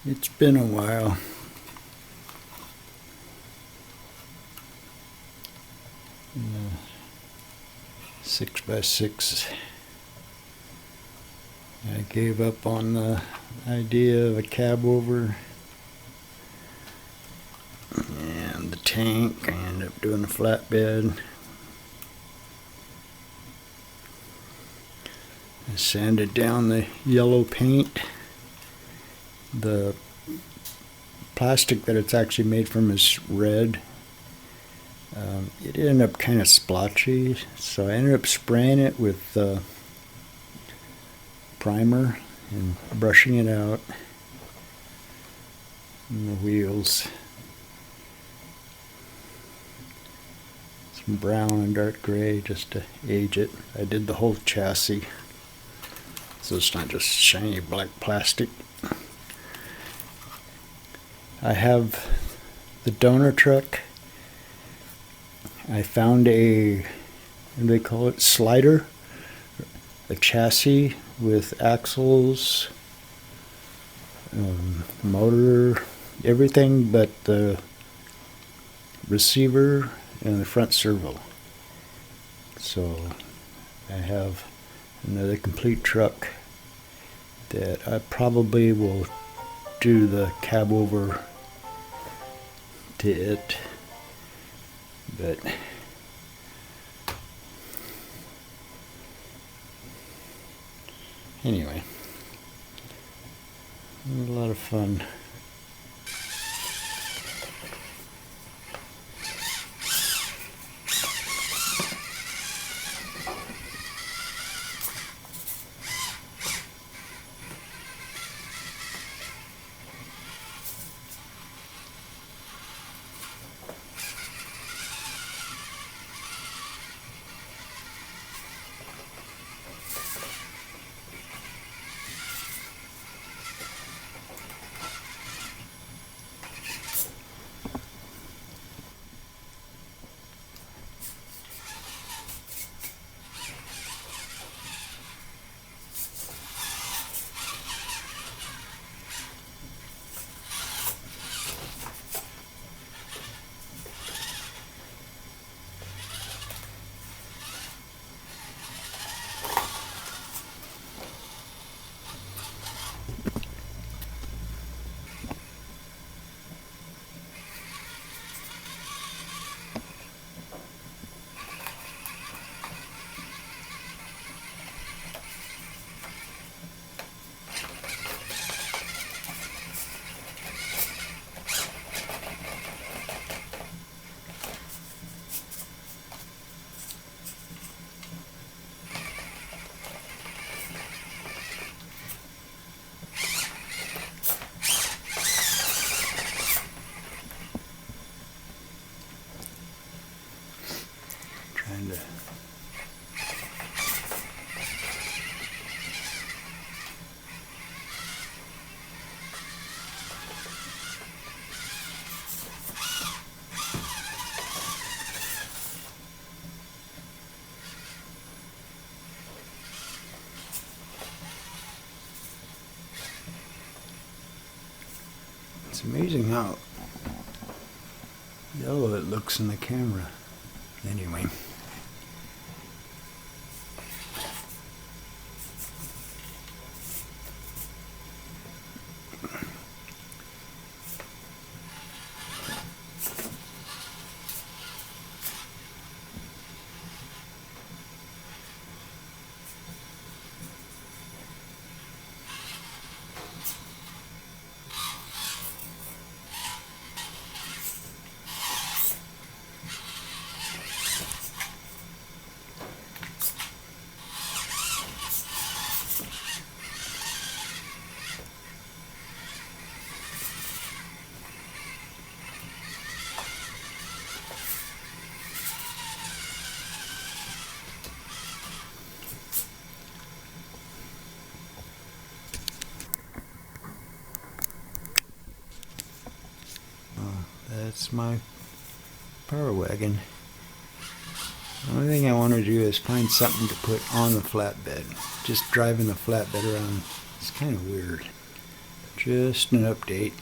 It's been a while. The 6x6. I gave up on the idea of a cab over and the tank. I ended up doing a flatbed. I sanded down the yellow paint. The plastic that it's actually made from is red. It ended up kind of splotchy, so I ended up spraying it with primer and brushing it out on the wheels. Some brown and dark gray just to age it. I did the whole chassis, so it's not just shiny black plastic. I have the donor truck. I found a, what do they call it, slider, a chassis with axles, motor, everything but the receiver and the front servo. So I have another complete truck that I probably will do the cab over to it. But anyway, it was a lot of fun. Trying to It's amazing how yellow it looks in the camera. Anyway. That's my power wagon. The only thing I want to do is find something to put on the flatbed. Just driving the flatbed around, it's kind of weird. Just an update.